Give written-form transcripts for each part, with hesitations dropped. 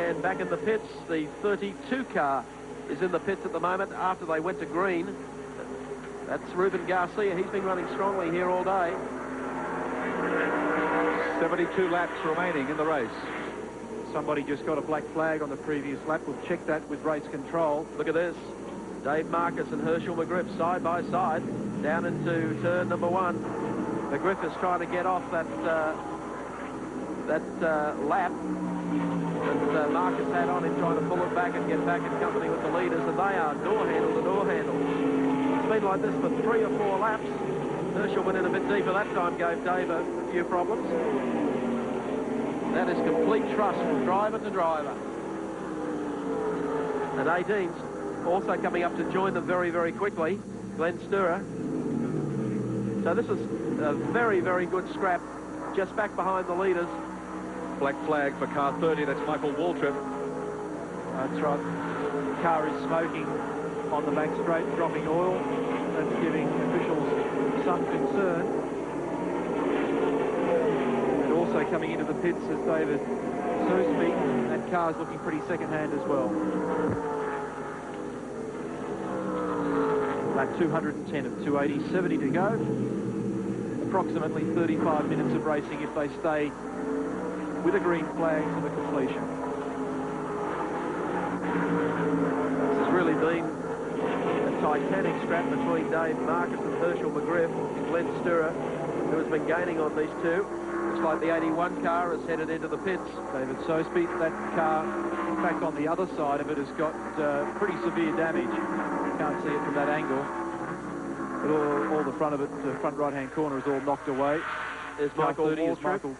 And back in the pits, the 32 car is in the pits at the moment after they went to green. That's Ruben Garcia. He's been running strongly here all day. 72 laps remaining in the race. Somebody just got a black flag on the previous lap. We'll check that with race control. Look at this. Dave Marcus and Herschel McGriff side by side down into turn number 1. McGriff is trying to get off that lap that Marcus had on him, trying to pull it back and get back in company with the leaders, and they are door handle to door handle. It's been like this for 3 or 4 laps. Herschel went in a bit deeper that time, gave Dave a few problems. That is complete trust from driver to driver. And 18's also coming up to join them very, very quickly, Glenn Sturer. So this is a very, very good scrap, just back behind the leaders. Black flag for car 30, that's Michael Waltrip. That's right. The car is smoking on the back straight, dropping oil. That's giving officials some concern. And also coming into the pits is David Sosby. That car's looking pretty second-hand as well. Lap 210 of 280, 70 to go. Approximately 35 minutes of racing if they stay with a green flag to the completion. This has really been a titanic scrap between Dave Marcus and Herschel McGriff and Glenn Sturer, who has been gaining on these two. Looks like the 81 car is headed into the pits. David Sosby, that car, in fact, on the other side of it has got pretty severe damage. Can't see it from that angle. But all the front of it, the front right-hand corner is all knocked away. There's Michael Waltrip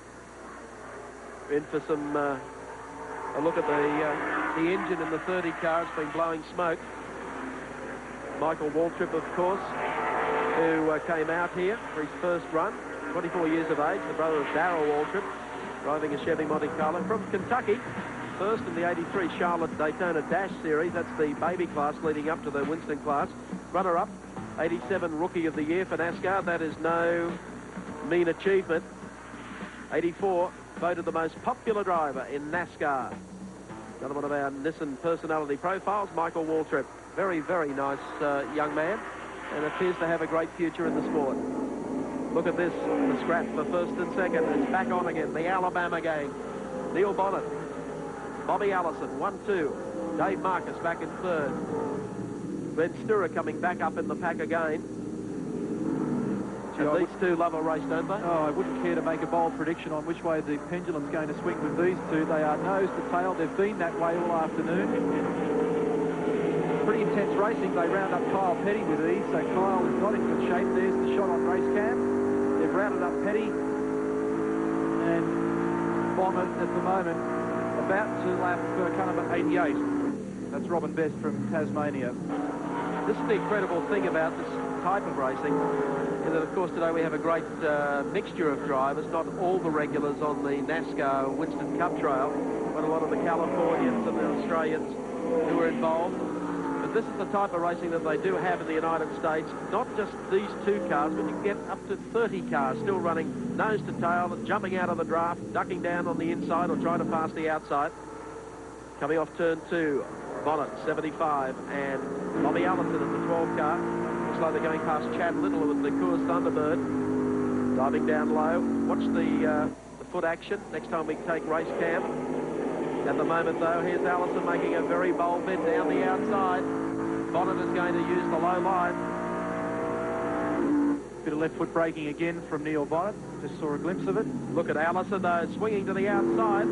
in for some a look at the engine in the 30 car. It's been blowing smoke. Michael Waltrip, of course, who came out here for his first run, 24 years of age, the brother of Darrell Waltrip, driving a Chevy Monte Carlo from Kentucky. First in the 83 Charlotte Daytona Dash Series. That's the baby class leading up to the Winston class. Runner-up, 87 Rookie of the Year for NASCAR. That is no mean achievement. 84, voted the most popular driver in NASCAR. Another one of our Nissan personality profiles, Michael Waltrip. Very, very nice young man, and appears to have a great future in the sport. Look at this, the scrap for first and second. It's back on again, the Alabama gang. Neil Bonnet, Bobby Allison, 1-2. Dave Marcus back in third. Glenn Sturer coming back up in the pack again. And these two love a race, don't they? Oh, I wouldn't care to make a bold prediction on which way the pendulum's going to swing with these two. They are nose to tail. They've been that way all afternoon. Pretty intense racing. They round up Kyle Petty with ease, so Kyle is not in good shape. There's the shot on race cam. They've rounded up Petty. And Bonnet at the moment about to lap car number 88. That's Robin Best from Tasmania. This is the incredible thing about this type of racing, is that, of course, today we have a great mixture of drivers, not all the regulars on the NASCAR Winston Cup trail, but a lot of the Californians and the Australians who are involved. But this is the type of racing that they do have in the United States, not just these two cars, but you can get up to 30 cars still running nose to tail and jumping out of the draft, ducking down on the inside or trying to pass the outside. Coming off turn 2, Bonnet, 75, and Bobby Allison in the 12 car. Looks like they're going past Chad Little with the Coors Thunderbird. Diving down low. Watch the foot action next time we take race cam. At the moment, though, here's Allison making a very bold bend down the outside. Bonnet is going to use the low line. Bit of left foot braking again from Neil Bonnet. Just saw a glimpse of it. Look at Allison, though, swinging to the outside.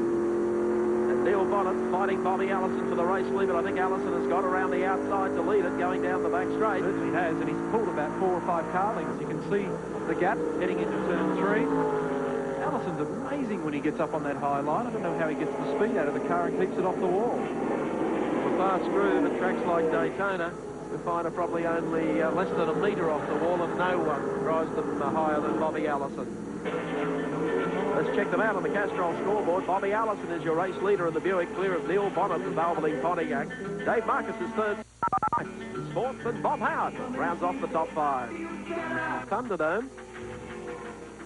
Neil Bonnet fighting Bobby Allison for the race lead, but I think Allison has got around the outside to lead it, going down the back straight. Certainly has, and he's pulled about 4 or 5 car lengths. You can see the gap heading into turn 3. Allison's amazing when he gets up on that high line. I don't know how he gets the speed out of the car and keeps it off the wall. A fast groove at tracks like Daytona, we find are probably only less than a metre off the wall, and no one drives them higher than Bobby Allison. Let's check them out on the Castrol scoreboard. Bobby Allison is your race leader in the Buick, clear of Neil Bonnet, the Valvoline Pontiac. Dave Marcus is third. Fourth, and Bob Howard rounds off the top 5. Thunderdome.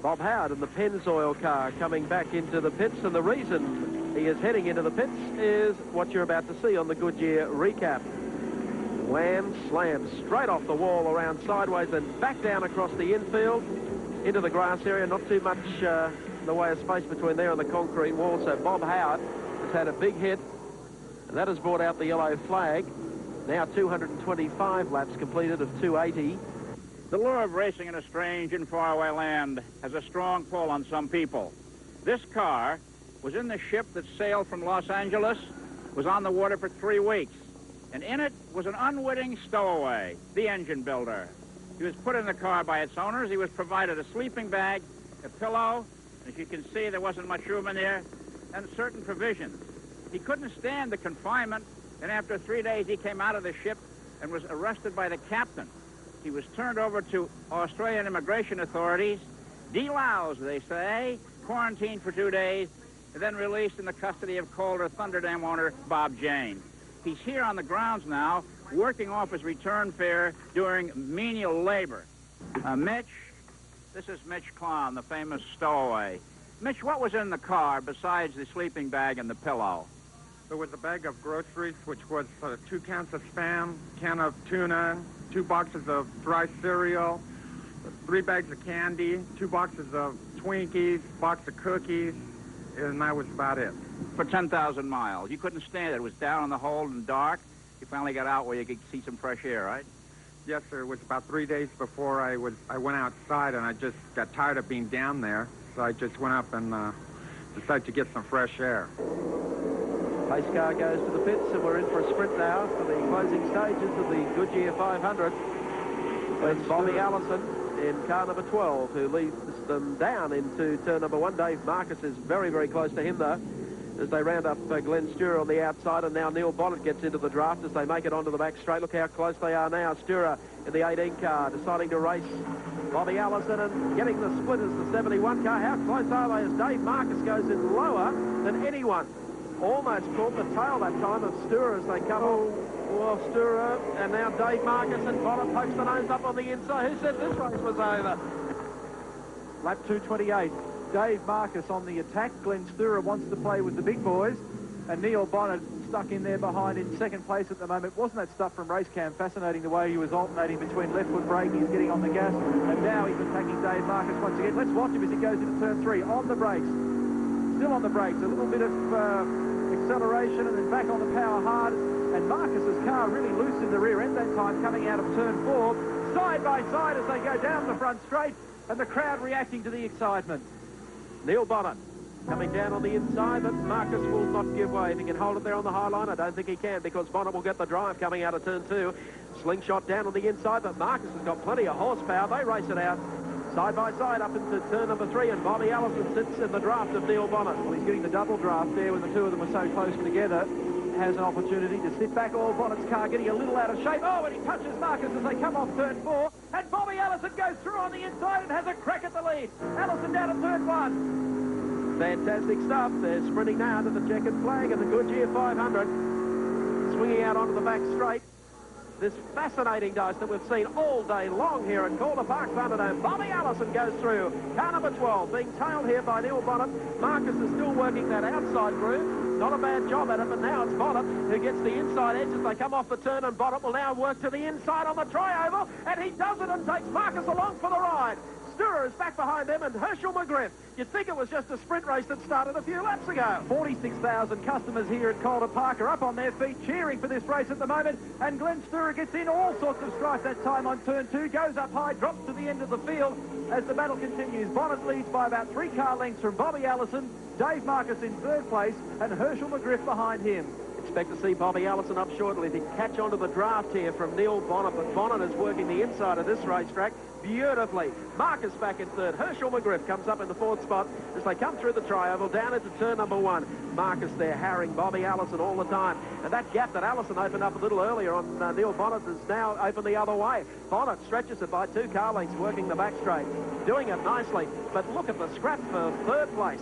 Bob Howard in the Pennzoil car coming back into the pits, and the reason he is heading into the pits is what you're about to see on the Goodyear recap. Wham, slam, straight off the wall, around sideways and back down across the infield into the grass area. Not too much in the way of space between there and the concrete wall. So Bob Howard has had a big hit, and that has brought out the yellow flag. Now 225 laps completed of 280. The lure of racing in a strange and faraway land has a strong pull on some people. This car was in the ship that sailed from Los Angeles, was on the water for 3 weeks, and in it was an unwitting stowaway, the engine builder. He was put in the car by its owners. He was provided a sleeping bag, a pillow, as you can see, there wasn't much room in there, and certain provisions. He couldn't stand the confinement, and after 3 days he came out of the ship and was arrested by the captain. He was turned over to Australian immigration authorities, deloused, they say, quarantined for 2 days, and then released in the custody of Calder Thunderdome owner Bob Jane. He's here on the grounds now, working off his return fare, doing menial labor. Mitch, this is Mitch Clown, the famous stowaway. Mitch, what was in the car besides the sleeping bag and the pillow? There was a bag of groceries, which was 2 cans of Spam, can of tuna, 2 boxes of dry cereal, 3 bags of candy, 2 boxes of Twinkies, box of cookies, and that was about it. For 10,000 miles. You couldn't stand it. It was down in the hold and dark. You finally got out where you could see some fresh air, right? Yes, sir. It was about 3 days before I went outside, and I just got tired of being down there, so I just went up and decided to get some fresh air. Pace car goes to the pits, and we're in for a sprint now for the closing stages of the Goodyear 500. It's Bobby Allison in car number 12, who leads them down into turn number 1. Dave Marcus is very, very close to him, though, as they round up Glenn Stewart on the outside, and now Neil Bonnet gets into the draft as they make it onto the back straight. Look how close they are now. Stewart in the 18 car, deciding to race Bobby Allison and getting the split as the 71 car. How close are they as Dave Marcus goes in lower than anyone? Almost caught the tail that time of Stewart as they come off. Well, Stewart, and now Dave Marcus, and Bonnet pokes the nose up on the inside. Who said this race was over? Lap 228. Dave Marcus on the attack. Glenn Stewart wants to play with the big boys, and Neil Bonnet stuck in there behind in second place at the moment. Wasn't that stuff from race cam fascinating, the way he was alternating between left foot braking, he's getting on the gas, and now he's attacking Dave Marcus once again. Let's watch him as he goes into turn 3 on the brakes. Still on the brakes, a little bit of acceleration and then back on the power hard, and Marcus's car really loose in the rear end that time, coming out of turn 4, side by side as they go down the front straight, and the crowd reacting to the excitement. Neil Bonnet coming down on the inside, but Marcus will not give way. If he can hold it there on the high line, I don't think he can, because Bonnet will get the drive coming out of turn 2. Slingshot down on the inside, but Marcus has got plenty of horsepower. They race it out side by side up into turn number 3, and Bobby Allison sits in the draft of Neil Bonnet. Well, he's getting the double draft there when the two of them are so close together. Has an opportunity to sit back. All Bonnet's car getting a little out of shape. Oh, and he touches Marcus as they come off turn 4, and Bobby Allison goes through on the inside and has a crack at the lead. Allison down at turn 1. Fantastic stuff. They're sprinting now to the checkered flag of the Goodyear 500. Swinging out onto the back straight. This fascinating dice that we've seen all day long here at Calder Park Thunderdome. Bobby Allison goes through. Car number 12 being tailed here by Neil Bonnet. Marcus is still working that outside groove. Not a bad job at it, but now it's Bonnet who gets the inside edge as they come off the turn, and Bonnet will now work to the inside on the tri-oval, and he does it and takes Marcus along for the ride. Stewart is back behind them, and Herschel McGriff. You'd think it was just a sprint race that started a few laps ago. 46,000 customers here at Calder Park are up on their feet cheering for this race at the moment, and Glenn Stewart gets in all sorts of strife that time on turn 2, goes up high, drops to the end of the field as the battle continues. Bonnet leads by about 3 car lengths from Bobby Allison, Dave Marcus in 3rd place, and Herschel McGriff behind him. Expect to see Bobby Allison up shortly to catch onto the draft here from Neil Bonnet, but Bonnet is working the inside of this racetrack beautifully. Marcus back in 3rd. Herschel McGriff comes up in the 4th spot as they come through the tri-oval down into turn number 1. Marcus there harrying Bobby Allison all the time, and that gap that Allison opened up a little earlier on Neil Bonnet is now open the other way. Bonnet stretches it by 2 car lengths, working the back straight, doing it nicely, but look at the scrap for 3rd place.